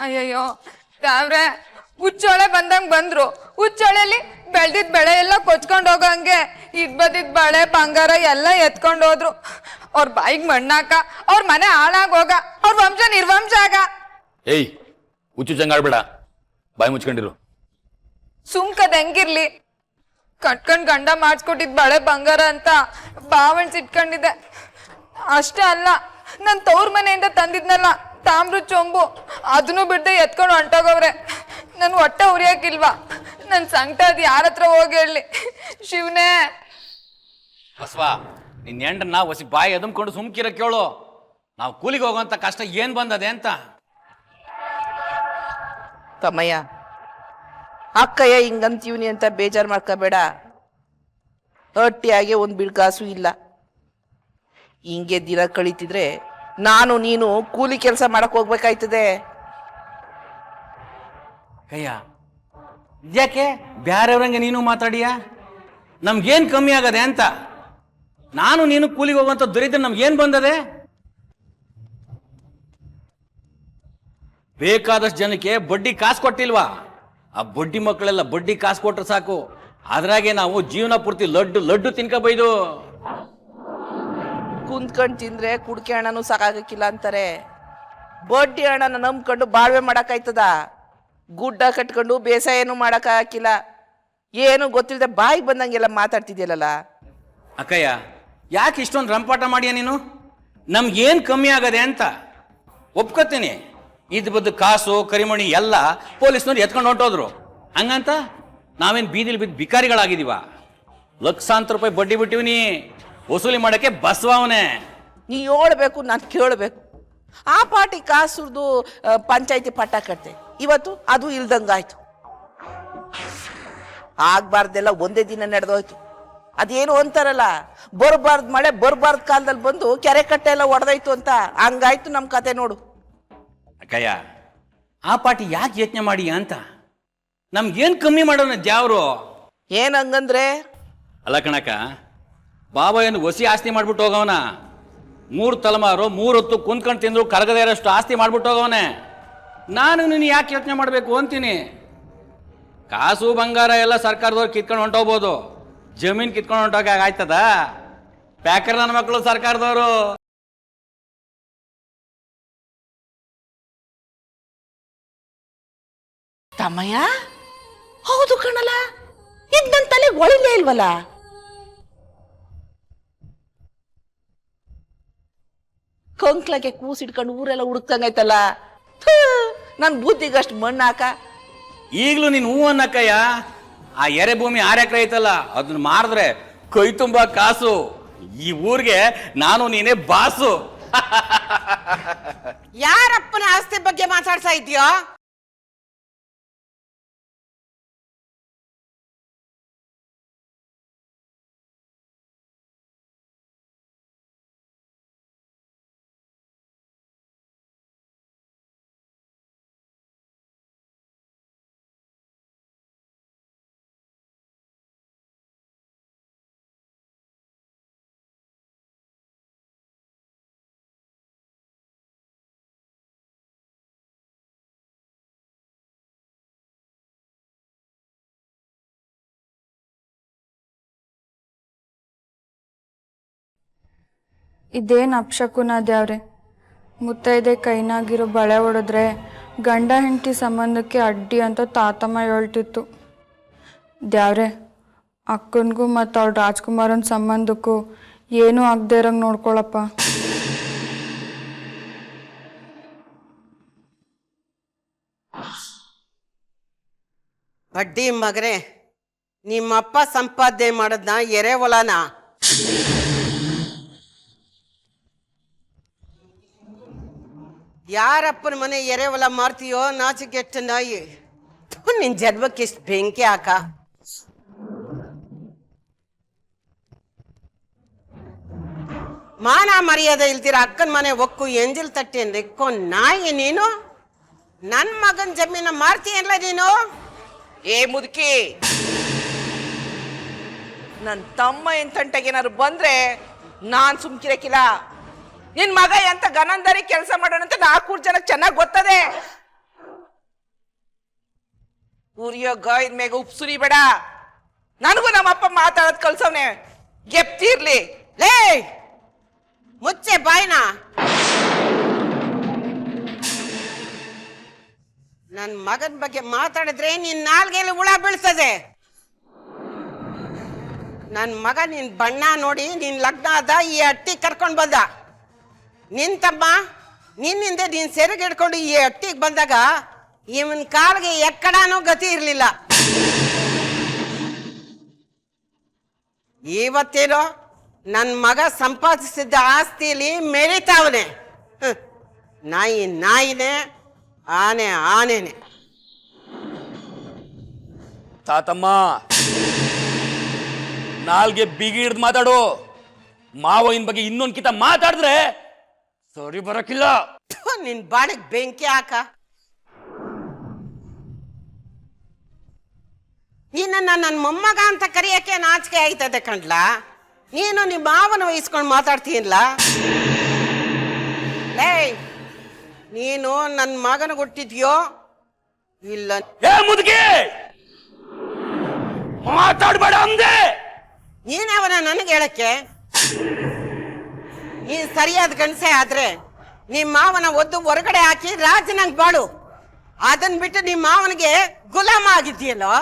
ಅಯ್ಯಯ್ಯೋ ತಾವ್ರೆ ಹುಚ್ಚೋಳೆ ಬಂದಂಗ್ ಬಂದ್ರು. ಹುಚ್ಚೋಳೆಲಿ ಬೆಳ್ದಿದ್ ಬೆಳೆ ಎಲ್ಲ ಕೊಚ್ಕೊಂಡ್ ಹೋಗಂಗೆ ಇದ್ ಬಳೆ ಬಂಗಾರ ಎಲ್ಲ ಎತ್ಕೊಂಡ್ ಹೋದ್ರು. ಅವ್ರ ಬಾಯಿಗೆ ಮಣ್ಣಾಕ, ಅವ್ರ ಮನೆ ಹಾಳಾಗ್ ಹೋಗ, ಅವ್ರ ವಂಶ ನಿರ್ವಂಶ ಆಗ. ಏಯ್ ಹುಚ್ಚು ಚಂಗಾಡ್ಬೇಡ, ಬಾಯಿ ಮುಚ್ಕೊಂಡಿರು. ಸುಮ್ಕದ್ ಹೆಂಗಿರ್ಲಿ, ಕಟ್ಕೊಂಡ್ ಗಂಡ ಮಾಡಿಸ್ಕೊಟ್ಟಿದ್ ಬಳೆ ಬಂಗಾರ ಅಂತ ಬಾವಣ್ಸ್ ಇಟ್ಕೊಂಡಿದ್ದೆ. ಅಷ್ಟೇ ಅಲ್ಲ, ನನ್ ತವ್ರ ಮನೆಯಿಂದ ತಂದಿದ್ನಲ್ಲ ತಾಮ್ರ ಚೊಂಬು, ಅದನ್ನು ಬಿಡ್ದೆ ಎತ್ಕೊಂಡು ಹೊಂಟೋಗವ್ರೆ. ನನ್ ಹೊಟ್ಟೆ ಉರಿಯಾಕಿಲ್ವಾ? ನನ್ ಸಂಕಟ ಅದ್ ಯಾರ ಹತ್ರ ಹೋಗಿ ಹೇಳಿ ಶಿವನೇ? ಬಸವ, ನಿನ್ನ ಹೆಂಡನ್ನ ಹೊಸಿ ಬಾಯಿ ಎದಮ್ಕೊಂಡು ಸುಮ್ಕಿರ ಕೇಳು. ನಾವು ಕೂಲಿಗೆ ಹೋಗೋಂಥ ಕಷ್ಟ ಏನ್ ಬಂದದೆ ಅಂತ. ತಮ್ಮಯ್ಯ, ಅಕ್ಕಯ್ಯ ಹಿಂಗಂತೀವ್ನಿ ಅಂತ ಬೇಜಾರು ಮಾಡ್ಕೋಬೇಡ. ಹೊಟ್ಟಿಯಾಗೆ ಒಂದು ಬಿಡ್ಕಾಸು ಇಲ್ಲ. ಹಿಂಗೆ ದಿನ ಕಳೀತಿದ್ರೆ ನಾನು ನೀನು ಕೂಲಿ ಕೆಲಸ ಮಾಡಕ್ ಹೋಗ್ಬೇಕಾಯ್ತದೆ. ಕಯ್ಯ, ಯಾಕೆ ಬ್ಯಾರೆಯವ್ರಂಗೆ ನೀನು ಮಾತಾಡಿಯ? ನಮ್ಗೇನ್ ಕಮ್ಮಿ ಆಗದೆ ಅಂತ? ನಾನು ನೀನು ಕೂಲಿಗೆ ಹೋಗುವಂತ ದರಿದ್ರ ನಮ್ಗೇನ್ ಬಂದದೆ? ಬೇಕಾದಷ್ಟು ಜನಕ್ಕೆ ಬಡ್ಡಿ ಕಾಸು ಕೊಟ್ಟಿಲ್ವಾ? ಆ ಬಡ್ಡಿ ಮಕ್ಕಳೆಲ್ಲ ಬಡ್ಡಿ ಕಾಸು ಕೊಟ್ರೆ ಸಾಕು, ಅದ್ರಾಗೆ ನಾವು ಜೀವನ ಪೂರ್ತಿ ಲಡ್ಡು ತಿನ್ಕೋಬೈದು. ಕುಂತ್ಕೊಂಡು ತಿಂದ್ರೆ ಕುಡ್ಕೆ ಹಣನೂ ಸಾಕಾಗಕ್ಕಿಲ್ಲ ಅಂತಾರೆ. ಬಡ್ಡಿ ಹಣನ ನಂಬ್ಕೊಂಡು ಬಾಳ್ವೆ ಮಾಡಕ್ಕಾಯ್ತದ? ಗುಡ್ಡ ಕಟ್ಕೊಂಡು ಬೇಸಾಯನೂ ಮಾಡಕ್ಕಾಗಿಲ್ಲ. ಏನು ಗೊತ್ತಿಲ್ಲದೆ ಬಾಯಿಗೆ ಬಂದಂಗೆಲ್ಲ ಮಾತಾಡ್ತಿದ್ಯಲ್ಲ. ಅಕ್ಕಯ್ಯ, ಯಾಕೆ ಇಷ್ಟೊಂದು ರಂಪಾಟ ಮಾಡಿಯ ನೀನು? ನಮ್ಗೇನ್ ಕಮ್ಮಿ ಆಗದೆ ಅಂತ ಒಪ್ಕೋತೀನಿ. ಇದ್ ಬದ್ದು ಕಾಸು ಕರಿಮಣಿ ಎಲ್ಲ ಪೊಲೀಸ್ನವ್ರು ಎತ್ಕೊಂಡು ಹೊಂಟೋದ್ರು. ಹಂಗಂತ ನಾವೇನ್ ಬೀದಿಲಿ ಬಿದ್ದು ಬಿಕಾರಿಗಳಾಗಿದೀವ? ಲಕ್ಷಾಂತರ ರೂಪಾಯಿ ಬಡ್ಡಿ ಬಿಟ್ಟಿವ್ನಿ, ವಸೂಲಿ ಮಾಡಕ್ಕೆ ಬಸವನೇ. ನೀ ಹೇಳ್ಬೇಕು, ನಾನು ಕೇಳಬೇಕು. ಆ ಪಾರ್ಟಿ ಕಾಸುರ್ದು ಪಂಚಾಯತಿ ಪಟ್ಟ ಕಟ್ತೆ, ಇವತ್ತು ಅದು ಇಲ್ದಂಗಾಯ್ತು. ಆಗ್ಬಾರ್ದೆಲ್ಲ ಒಂದೇ ದಿನ ನಡೆದೋಯ್ತು. ಅದೇನು ಅಂತಾರಲ್ಲ, ಬರಬಾರ್ದು ಮಳೆ ಬರಬಾರ್ದು ಕಾಲದಲ್ಲಿ ಬಂದು ಕೆರೆ ಕಟ್ಟೆ ಎಲ್ಲ ಒಡೆದೋಯ್ತು ಅಂತ, ಹಂಗಾಯ್ತು ನಮ್ಮ ಕತೆ ನೋಡು. ಅಕ್ಕಯ್ಯ, ಆ ಪಾರ್ಟಿ ಯಾಕೆ ಯೋಚನೆ ಮಾಡಿ ಅಂತ? ನಮ್ಗೇನ್ ಕಮ್ಮಿ ಮಾಡೋಣ ದ್ಯಾವ್ರು? ಏನ್ ಹಂಗಂದ್ರೆ? ಅಲ್ಲ ಕಣಕ, ಬಾಬಾ ಏನು ಹೊಸಿ ಆಸ್ತಿ ಮಾಡ್ಬಿಟ್ಟು ಹೋಗವನ. 3 ತಲೆಮಾರು 3 ಹೊತ್ತು ಕುಂತ್ಕೊಂಡು ತಿಂದ್ರು ಕರಗದೇ ಇರೋಷ್ಟು ಆಸ್ತಿ ಮಾಡ್ಬಿಟ್ಟು ಹೋಗವನೆ. ನಾನು ನೀನು ಯಾಕೆ ಯೋಚನೆ ಮಾಡಬೇಕು ಅಂತೀನಿ. ಕಾಸು ಬಂಗಾರ ಎಲ್ಲ ಸರ್ಕಾರದವ್ರು ಕಿತ್ಕೊಂಡು ಹೊಂಟೋಗ್ಬೋದು, ಜಮೀನ್ ಕಿತ್ಕೊಂಡು ಹೊಂಟೋಗ ಆಯ್ತದ? ಪ್ಯಾಕರ್ ನನ್ನ ಮಕ್ಕಳು ಸರ್ಕಾರದವರು. ತಮ್ಮಯ್ಯ, ಹೌದು ಕಣಲ್ಲ, ಇದ್ ನನ್ನ ತಲೆ ಒಳಿಲೇ ಇಲ್ವಲ್ಲ. ಕಂಕ್ಲಾಗೆ ಕೂಸಿಡ್ಕೊಂಡು ಊರೆಲ್ಲ ಹುಡುಕ್ತಂಗೈತಲ್ಲ. ನನ್ ಬುದ್ಧಿಗಷ್ಟು ಮಣ್ಣಾಕ. ಈಗಲೂ ನೀನು ಹೂ ಅನ್ನಕ್ಕಯ್ಯ. ಆ ಎರೆ ಭೂಮಿ 6 ಎಕರೆ ಐತಲ್ಲ, ಅದನ್ನ ಮಾರಿದ್ರೆ ಕೈ ತುಂಬಾ ಕಾಸು. ಈ ಊರಿಗೆ ನಾನು ನೀನೇ ಬಾಸು. ಯಾರಪ್ಪನ ಆಸ್ತಿ ಬಗ್ಗೆ ಮಾತಾಡ್ತಾ ಇದೆಯೋ? ಇದೇನು ಅಪಶಕುನ ದ್ಯಾವ್ರೆ? ಮುತ್ತೈದೆ ಕೈನಾಗಿರೋ ಬಳೆ ಹೊಡೆದ್ರೆ ಗಂಡ ಹೆಂಡತಿ ಸಂಬಂಧಕ್ಕೆ ಅಡ್ಡಿ ಅಂತ ತಾತಮ್ಮ ಹೇಳ್ತಿತ್ತು. ದ್ಯಾವ್ರೆ, ಅಕ್ಕನಿಗೂ ಮತ್ತು ಅವ್ಳ ರಾಜ್ಕುಮಾರನ ಸಂಬಂಧಕ್ಕೂ ಏನೂ ಆಗದೆ ಇರಂಗೆ ನೋಡ್ಕೊಳಪ್ಪ. ಬಡ್ಡಿ ಮಗನೇ, ನಿಮ್ಮಪ್ಪ ಸಂಪಾದನೆ ಮಾಡದ್ನ ಎರೆ ಹೊಲನ? ಯಾರಪ್ಪನ ಮನೆ ಎರೆ ಹೊಲ ಮಾರ್ತೀಯೋ ನಾಚಿಕೆಟ್ಟ ನಾಯಿ. ನಿನ್ ಜನ್ಮಕ್ಕೆ ಇಷ್ಟು ಬೆಂಕಿ ಹಾಕ. ಮಾನ ಮರ್ಯಾದೆ ಇಲ್ದಿರ ಅಕ್ಕನ ಮನೆ ಒಕ್ಕು ಎಂಜಿಲ್ ತಟ್ಟೆ ನೆಕ್ಕೋ ನಾಯಿ ನೀನು. ನನ್ ಮಗನ್ ಜಮೀನ ಮಾರ್ತೀಯಲ್ಲ ನೀನು? ಏ ಮುದುಕಿ, ನನ್ನ ತಮ್ಮ ಎಂತಂಟಗೇನಾದ್ರು ಬಂದ್ರೆ ನಾನ್ ಸುಮ್ಕಿರಕ್ಕಿಲ್ಲ. ನಿನ್ ಮಗ ಎಂತ ಗನಂದರಿ ಕೆಲಸ ಮಾಡೋಣಂತ 4 ಜನ ಚೆನ್ನಾಗಿ ಗೊತ್ತದೆ. ಉರಿಯೋ ಗಾಯದ ಮೇಗ ಉಪ್ಪು ಸುರಿಬೇಡ. ನನಗೂ ನಮ್ಮಪ್ಪ ಮಾತಾಡೋದ್ ಕಲ್ಸವ್ನೆ, ಗೆಪ್ತಿರ್ಲಿ. ಲೇ ಮುಚ್ಚೆ ಬಾಯ್ನ. ನನ್ನ ಮಗನ ಬಗ್ಗೆ ಮಾತಾಡಿದ್ರೆ ನಿನ್ ನಾಲ್ಗೆಲ್ಲಿ ಹುಳ ಬೀಳ್ತದೆ. ನನ್ನ ಮಗ ನಿನ್ ಬಣ್ಣ ನೋಡಿ ನಿನ್ ಲಗ್ನ ಆದ ಈ ಅಟ್ಟಿ ಕರ್ಕೊಂಡು ಬಂದ. ನಿನ್ ತಮ್ಮ ನಿನ್ನಿಂದ ನೀನ್ ಸೆರೆಗೆ ಹಿಡ್ಕೊಂಡು ಈ ಅಟ್ಟಿಗೆ ಬಂದಾಗ ಇವನ್ ಕಾಲ್ಗೆ ಎಕ್ಕಡನೂ ಗತಿ ಇರ್ಲಿಲ್ಲ. ಇವತ್ತೇನೋ ನನ್ನ ಮಗ ಸಂಪಾದಿಸಿದ್ದ ಆಸ್ತಿಲಿ ಮೆರಿತಾವನೆ. ನಾಯಿ ನಾಯಿನೇ, ಆನೆ ಆನೆನೆ. ತಾತಮ್ಮ ನಾಲ್ಗೆ ಬಿಗಿ ಹಿಡ್ದು ಮಾತಾಡು. ಮಾವಯ್ಯನ ಬಗ್ಗೆ ಇನ್ನೊಂದ್ಕಿತ ಮಾತಾಡಿದ್ರೆ ಸರಿ ಬರಕಿಲ್ಲ. ನಿನ್ ಬಾಡಿಗೆ ಬೆಂಕಿ ಹಾಕ. ನಿನ್ನ ನನ್ನ ಮೊಮ್ಮಗ ಅಂತ ಕರೆಯಕ್ಕೆ ನಾಚಿಕೆ ಆಯ್ತದೆ ಕಣ್ಲ. ನೀನು ನಿಮ್ಮ ಮಾವನ ವಹಿಸ್ಕೊಂಡು ಮಾತಾಡ್ತೀಯಲ್ಲ. ಲೇ ನೀನು ನನ್ನ ಮಗನ ಹುಟ್ಟಿದ್ಯೋ ಇಲ್ಲ? ಏ ಮುದುಕಿ ಮಾತಾಡ್ಬೇಡ ಅಂದೆ. ನೀನವನ ನನಗೆ ಹೇಳಕ್ಕೆ? ನೀನ್ ಸರಿಯಾದ ಗಂಡಸೆ ಆದ್ರೆ ನಿಮ್ಮ ಮಾವನ ಒದ್ದು ಹೊರಗಡೆ ಹಾಕಿ ರಾಜನಂಗ್ ಬಾಳು. ಅದನ್ ಬಿಟ್ಟು ನಿಮ್ಮ ಮಾವನಿಗೆ ಗುಲಾಮ ಆಗಿದ್ಯಲ್ಲೋ.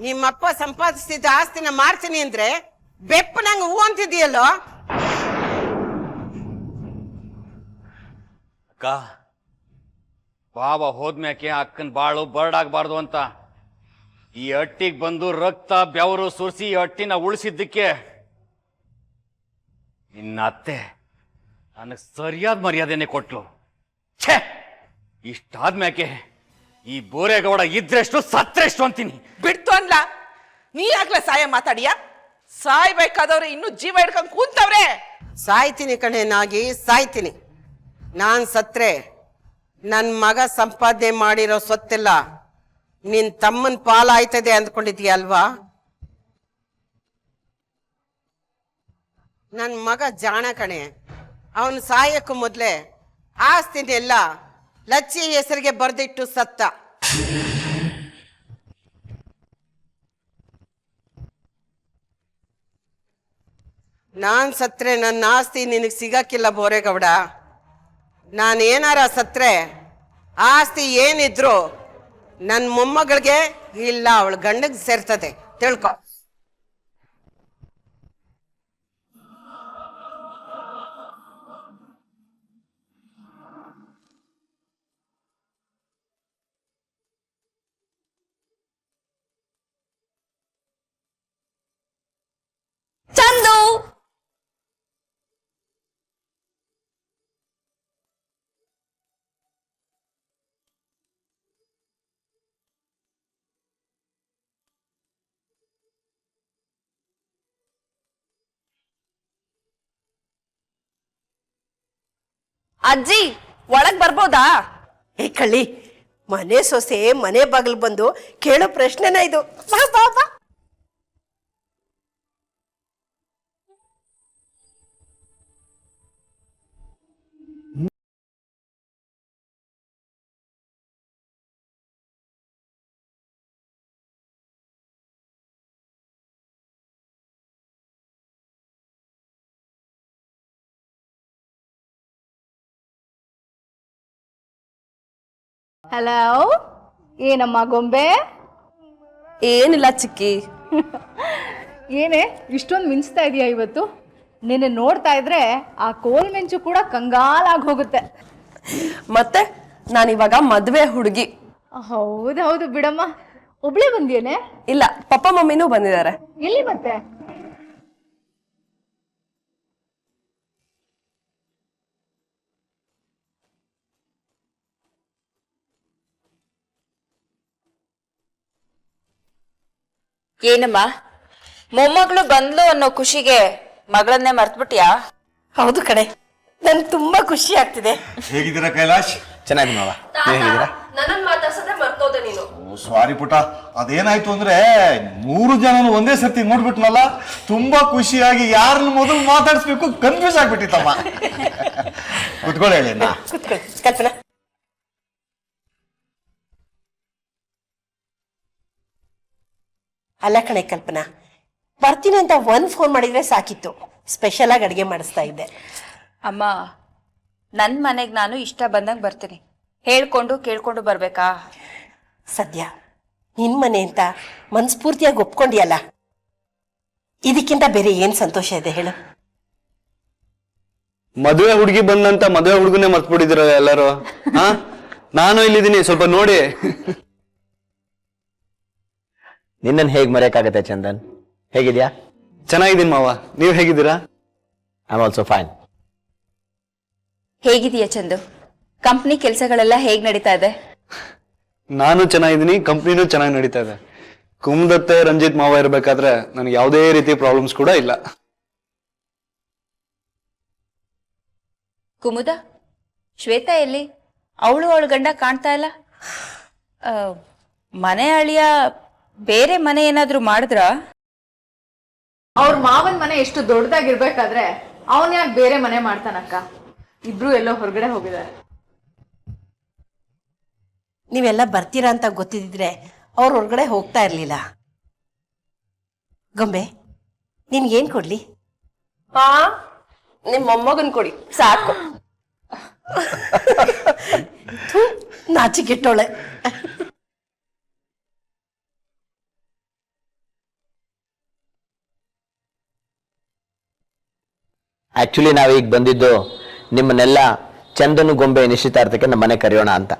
ನಿಮ್ಮಪ್ಪ ಸಂಪಾದಿಸಿದ ಆಸ್ತಿನ ಮಾರ್ತೀನಿ ಅಂದ್ರೆ ಬೆಪ್ಪ ನಂಗೆ ಹೂ ಅಂತಿದ್ಯಲ್ಲೋ. ಅಕ್ಕ, ಬಾವ ಹೋದ್ಮ್ಯಾಕೆ ಅಕ್ಕನ ಬಾಳು ಬರ್ಡಾಗಬಾರ್ದು ಅಂತ ಈ ಅಟ್ಟಿಗೆ ಬಂದು ರಕ್ತ ಬೆವರು ಸುರಿಸಿ ಈ ಅಟ್ಟಿನ ಉಳಿಸಿದ್ದಕ್ಕೆ ನಿನ್ನ ಅತ್ತೆ ನನಗೆ ಸರಿಯಾದ ಮರ್ಯಾದೆನೆ ಕೊಟ್ಲು. ಛೇ, ಇಷ್ಟಾದ್ಮ್ಯಾಕೆ ಈ ಬೋರೇಗೌಡ ಇದ್ರೆಷ್ಟು ಸತ್ರೆಷ್ಟು ಅಂತೀನಿ. ಬಿಡ್ತು ಅನ್ಲ. ನೀ ಆಗ್ಲೇ ಸಾಯ ಮಾತಾಡಿಯ? ಸಾಯ್ಬೇಕಾದವ್ರೆ ಇನ್ನು ಜೀವ ಹಿಡ್ಕೊಂಡ್ ಕೂತವ್ರೆ. ಸಾಯ್ತೀನಿ ಕಣೆ ನಾಗಿ, ಸಾಯ್ತೀನಿ. ನಾನ್ ಸತ್ರೆ ನನ್ನ ಮಗ ಸಂಪಾದನೆ ಮಾಡಿರೋ ಸೊತ್ತೆಲ್ಲ ನಿನ್ ತಮ್ಮನ್ ಪಾಲ ಆಯ್ತದೆ ಅಂದ್ಕೊಂಡಿದ್ಯ ಅಲ್ವಾ? ನನ್ನ ಮಗ ಜಾಣ ಕಣೆ. ಅವನು ಸಾಯಕ್ಕೂ ಮೊದ್ಲೇ ಆಸ್ತಿನೆಲ್ಲ ಲಚ್ಚಿ ಹೆಸರಿಗೆ ಬರ್ದಿಟ್ಟು ಸತ್ತ. ನಾನ್ ಸತ್ರೆ ನನ್ನ ಆಸ್ತಿ ನಿನಗೆ ಸಿಗಕ್ಕಿಲ್ಲ ಬೋರೇಗೌಡ. ನಾನೇನಾರ ಸತ್ರೆ ಆಸ್ತಿ ಏನಿದ್ರು ನನ್ನ ಮೊಮ್ಮಗಳಿಗೆ ಇಲ್ಲ ಅವಳ ಗಂಡಗೆ ಸೇರ್ತದೆ, ತಿಳ್ಕೊ. ಚಂದು, ಅಜ್ಜಿ ಒಳಗ್ ಬರ್ಬೋದಾ? ಏ ಕಳ್ಳಿ, ಮನೆ ಸೊಸೆ ಮನೆ ಬಾಗಿಲು ಬಂದು ಕೇಳೋ ಪ್ರಶ್ನೆನ ಇದು. ಬಾ ಬಾ ಬಾ. ಹಲೋ, ಏನಮ್ಮ ಗೊಂಬೆ? ಏನಿಲ್ಲ ಚಿಕ್ಕಿ. ಏನೇ ಇಷ್ಟೊಂದು ಮಿಂಚ್ತಾ ಇದೆಯಾ ಇವತ್ತು? ನಿನ್ನೆ ನೋಡ್ತಾ ಇದ್ರೆ ಆ ಕೋಲ್ ಮಿಂಚು ಕೂಡ ಕಂಗಾಲಾಗಿ ಹೋಗುತ್ತೆ. ಮತ್ತೆ ನಾನಿವಾಗ ಮದ್ವೆ ಹುಡುಗಿ. ಹೌದೌದು ಬಿಡಮ್ಮ. ಒಬ್ಳೇ ಬಂದಿಯೇನೆ? ಇಲ್ಲ, ಪಪ್ಪ ಮಮ್ಮಿನೂ ಬಂದಿದ್ದಾರೆ. ಎಲ್ಲಿ ಮತ್ತೆ? ಏನಮ್ಮ, ಮೊಮ್ಮಗಳು ಬಂದ್ಲು ಅನ್ನೋ ಖುಷಿಗೆ ಮಗಳನ್ನೇ ಮರ್ತ್ಬಿಟ್ಯಾ? ಹೌದು ಕಡೆ, ನನ್ಗೆ ತುಂಬಾ ಖುಷಿ ಆಗ್ತಿದೆ. ಹೇಗಿದ್ದೀರಾ ಕೈಲಾಶ್? ಚೆನ್ನಾಗಿ ಮಾವ, ಹೇಗಿದ್ದೀರಾ? ನನ್ನನ್ನು ಮಾತಾಡ್ಸದೆ ಮರ್ತೋದೆ ನೀನು. ಸಾರಿ ಪುಟ, ಅದೇನಾಯ್ತು ಅಂದ್ರೆ 3 ಜನನು ಒಂದೇ ಸರ್ತಿ ನೋಡ್ಬಿಟ್ನಲ್ಲ, ತುಂಬಾ ಖುಷಿಯಾಗಿ ಯಾರನ್ನ ಮೊದಲು ಮಾತಾಡಿಸ್ಬೇಕು ಕನ್ಫ್ಯೂಸ್ ಆಗ್ಬಿಟ್ಟಿತ್ತಮ್ಮ. ಕುತ್ಕೊಳ್ಳಿ ಹೇಳಿ. ಕೂತ್ಕೊಳ್ಳಿ ಕಲ್ಪನಾ. ಅಲ್ಲ ಕಣೆ ಕಲ್ಪನಾ, ಬರ್ತೀನಿ ಅಂತ ಫೋನ್ ಮಾಡಿದ್ರೆ ಸಾಕಿತ್ತು. ಸ್ಪೆಷಲ್ ಆಗಿ ಅಡುಗೆ ಮಾಡಿಸ್ತಾ ಇದ್ದೆ. ಅಮ್ಮ, ನನ್ನ ಮನೆಗೆ ನಾನು ಇಷ್ಟ ಬಂದಂಗೆ ಬರ್ತೀನಿ, ಹೇಳ್ಕೊಂಡು ಕೇಳ್ಕೊಂಡು ಬರ್ಬೇಕಾ? ಸದ್ಯ ನಿನ್ ಮನೆ ಅಂತ ಮನಸ್ಫೂರ್ತಿಯಾಗಿ ಒಪ್ಕೊಂಡಿಯಲ್ಲ, ಇದಕ್ಕಿಂತ ಬೇರೆ ಏನ್ ಸಂತೋಷ ಇದೆ ಹೇಳು? ಮದುವೆ ಹುಡುಗಿ ಬಂದಂತ ಮದುವೆ ಹುಡುಗನೇ ಮರ್ತ್ಬಿಟ್ಟಿದಿರಲ್ಲ ಎಲ್ಲರೂ. ಹಾ, ನಾನು ಇಲ್ಲಿದ್ದೀನಿ, ಸ್ವಲ್ಪ ನೋಡಿ. ನಿನ್ನನ್ನು ಹೇಗೆ ಮರೆಯಕ್ಕಾಗತ್ತೆ ಚಂದನ್? ಹೇಗಿದ್ಯಾ? ಚೆನ್ನಾಗಿದ್ದೀನಿ ಮಾವ, ನೀವು ಹೇಗಿದ್ದೀರಾ? I am also fine. ಹೇಗಿದೆಯಾ ಚಂದು? ಕಂಪ್ನಿ ಕೆಲಸಗಳೆಲ್ಲ ಹೇಗೆ ನಡೀತಾ ಇದೆ? ನಾನು ಚೆನ್ನಾಗಿದ್ದೀನಿ, ಕಂಪ್ನಿನೂ ಚೆನ್ನಾಗಿ ನಡೀತಾ ಇದೆ. ಕುಮದತ್ತೆ ರಂಜಿತ್ ಮಾವ ಇರ್ಬೇಕಾದ್ರೆ ನನಗೆ ಯಾವುದೇ ರೀತಿ ಪ್ರಾಬ್ಲಮ್ಸ್ ಕೂಡ ಇಲ್ಲ. ಕುಮುದ, ಶ್ವೇತಾ ಎಲ್ಲಿ? ಅವಳು ಗಂಡ ಕಾಣ್ತಾ ಇಲ್ಲ. ಮನೆ ಅಳಿಯ ಬೇರೆ ಮನೆ ಏನಾದ್ರೂ ಮಾಡಿದ್ರ? ಅವ್ರ ಮಾವನ್ ಮನೆ ಎಷ್ಟು ದೊಡ್ಡದಾಗಿರ್ಬೇಕಾದ್ರೆ ಅವನ್ ಯಾಕೆ ಬೇರೆ ಮನೆ ಮಾಡ್ತಾನಕ್ಕ? ಇಬ್ರು ಎಲ್ಲೋ ಹೊರಗಡೆ ಹೋಗಿದ್ದಾರೆ. ನೀವೆಲ್ಲ ಬರ್ತೀರಾ ಅಂತ ಗೊತ್ತಿದ್ರೆ ಅವ್ರ ಹೊರಗಡೆ ಹೋಗ್ತಾ ಇರ್ಲಿಲ್ಲ. ಗೊಂಬೆ, ನಿನ್ಗೇನ್ ಕೊಡ್ಲಿ? ನಿಮ್ಮ ಮೊಮ್ಮಗನ್ ಕೊಡಿ ಸಾಕು. ನಾಚಿಕೆಟ್ಟೋಳೆ. ಆಕ್ಚುಲಿ ನಾವೀಗ ಬಂದಿದ್ದು ನಿಮ್ಮನ್ನೆಲ್ಲ ಚಂದನು ಗೊಂಬೆ ನಿಶ್ಚಿತಾರ್ಥಕ್ಕೆ ನಮ್ಮ ಮನೆ ಕರೆಯೋಣ ಅಂತ.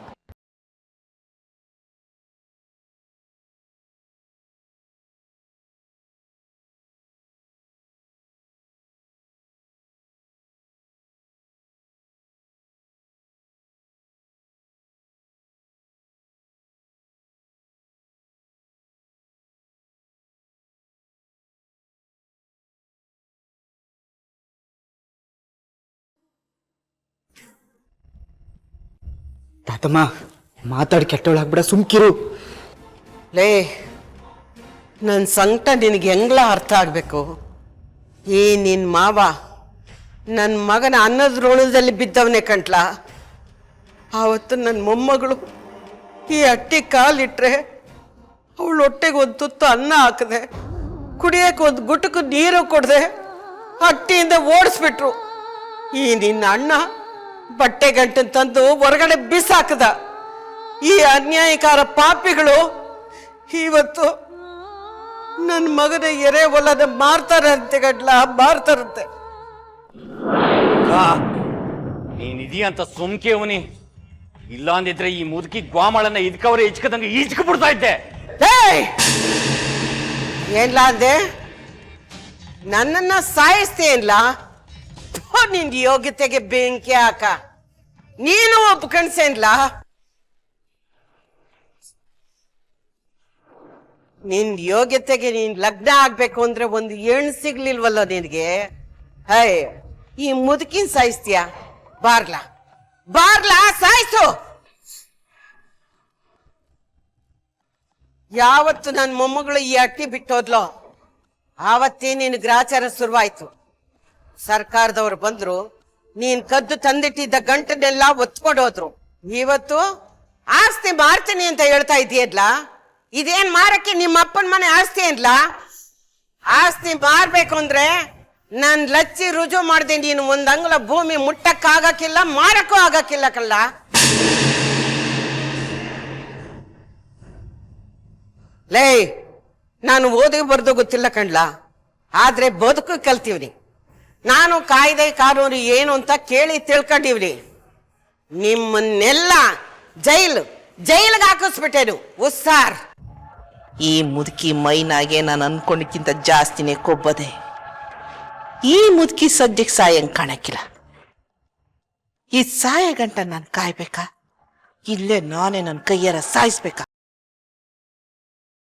ತಾತಮ್ಮ, ಮಾತಾಡಿ ಕೆಟ್ಟವಳಾಗ್ಬಿಡ, ಸುಮ್ಕಿರು. ಲೇ, ನನ್ನ ಸಂಕಟ ನಿನಗೆ ಹೆಂಗ್ಲ ಅರ್ಥ ಆಗಬೇಕು? ಈ ನಿನ್ನ ಮಾವ ನನ್ನ ಮಗನ ಅನ್ನದ ಋಣದಲ್ಲಿ ಬಿದ್ದವನೇ ಕಂಟ್ಲ. ಆವತ್ತು ನನ್ನ ಮೊಮ್ಮಗಳು ಈ ಅಟ್ಟಿ ಕಾಲಿಟ್ರೆ ಅವಳು ಹೊಟ್ಟೆಗೆ ಒಂದು ತುತ್ತು ಅನ್ನ ಹಾಕಿದೆ, ಕುಡಿಯೋಕೆ ಒಂದು ಗುಟುಕು ನೀರು ಕೊಡದೆ ಅಟ್ಟಿಯಿಂದ ಓಡಿಸ್ಬಿಟ್ರು. ಈ ನಿನ್ನ ಅಣ್ಣ ಬಟ್ಟೆ ಗಂಟನ್ನು ತಂದು ಹೊರಗಡೆ ಬಿಸಾಕದ. ಈ ಅನ್ಯಾಯಕಾರ ಪಾಪಿಗಳು ಇವತ್ತು ನನ್ನ ಮಗನ ಎರೆ ಹೊಲದ ಮಾರ್ತಾರಂತೆ ಗಡ್ಲ, ಮಾರ್ತಾರಂತೆ. ನೀನಿದೀಯ ಅಂತ ಸುಮ್ಕೆ ಅವನಿ, ಇಲ್ಲ ಅಂದಿದ್ರೆ ಈ ಮುದುಕಿ ಗ್ವಾಮಳನ್ನ ಇದ್ಕವ್ರೆ ಇಚ್ಕದಂಗೆ ಈಚ್ಕ ಬಿಡ್ತಾ ಇದ್ದೆ. ಏನ್ಲ ಅಂದೆ? ನನ್ನನ್ನ ಸಾಯಿಸ್ತೇನ್ಲ? ನಿನ್ ಯೋಗ್ಯತೆಗೆ ಬೆಂಕಿ ಹಾಕ. ನೀನು ಒಪ್ಕಣ್ಸೇನ್ಲ? ನಿನ್ ಯೋಗ್ಯತೆಗೆ ನೀನ್ ಲಗ್ನ ಆಗ್ಬೇಕು ಅಂದ್ರೆ ಒಂದು ಹೆಣ್ಣು ಸಿಗ್ಲಿಲ್ವಲ್ಲ ನಿನಗೆ? ಹೈ, ಈ ಮುದುಕಿನ ಸಾಯಿಸ್ತೀಯ? ಬಾರ್ಲಾ ಬಾರ್ಲಾ, ಸಾಯಿಸು. ಯಾವತ್ತು ನನ್ನ ಮೊಮ್ಮಗಳು ಈ ಅಟ್ಟಿ ಬಿಟ್ಟೋದ್ಲೋ ಆವತ್ತೇ ನಿನ್ ಗ್ರಾಚಾರ ಶುರುವಾಯ್ತು. ಸರ್ಕಾರದವ್ರು ಬಂದ್ರು, ನೀನ್ ಕದ್ದು ತಂದಿಟ್ಟಿದ್ದ ಗಂಟನ್ನೆಲ್ಲ ಒತ್ಕೊಂಡೋದ್ರು. ಇವತ್ತು ಆಸ್ತಿ ಮಾರ್ತೀನಿ ಅಂತ ಹೇಳ್ತಾ ಇದೆಯಲ್ಲ, ಇದೇನ್ ಮಾರಕ್ಕೆ ನಿಮ್ಮ ಅಪ್ಪನ ಮನೆ ಆಸ್ತಿ ಅನ್ಲ? ಆಸ್ತಿ ಮಾರ್ಬೇಕು ಅಂದ್ರೆ ನಾನ್ ಲಚ್ಚಿ ರುಜು ಮಾಡ್ದೆ, ನೀನು ಒಂದ್ ಅಂಗುಲ ಭೂಮಿ ಮುಟ್ಟಕ್ ಆಗಕ್ಕಿಲ್ಲ, ಮಾರಕ್ಕೂ ಆಗಕ್ಕಿಲ್ಲ ಕಲ್ಲ. ಲೇ, ನಾನು ಓದಿ ಬರ್ದು ಗೊತ್ತಿಲ್ಲ ಕಣ್ಲ, ಆದ್ರೆ ಬದುಕು ಕಲ್ತೀವ್ನಿ. ನಾನು ಕಾಯ್ದೆ ಕಾನೂನು ಏನು ಅಂತ ಕೇಳಿ ತಿಳ್ಕೊಂಡಿವ್ನಿ. ನಿಮ್ಮನ್ನೆಲ್ಲ ಜೈಲ್ಗೆ ಹಾಕಿಸ್ಬಿಟ್ಟೇನು, ಉಸ್ಸಾರ್. ಈ ಮುದುಕಿ ಮೈನಾಗೆ ನಾನು ಅನ್ಕೊಂಡಿಕ್ಕಿಂತ ಜಾಸ್ತಿನೇ ಕೊಬ್ಬದೆ. ಈ ಮುದುಕಿ ಸದ್ಯಕ್ಕೆ ಸಾಯಂಗ್ ಕಾಣಕ್ಕಿಲ್ಲ. ಈ ಸಾಯ ಗಂಟ ನಾನು ಕಾಯ್ಬೇಕಾ? ಇಲ್ಲೇ ನಾನೇ ನನ್ನ ಕೈಯಾರ ಸಾಯಿಸ್ಬೇಕಾ?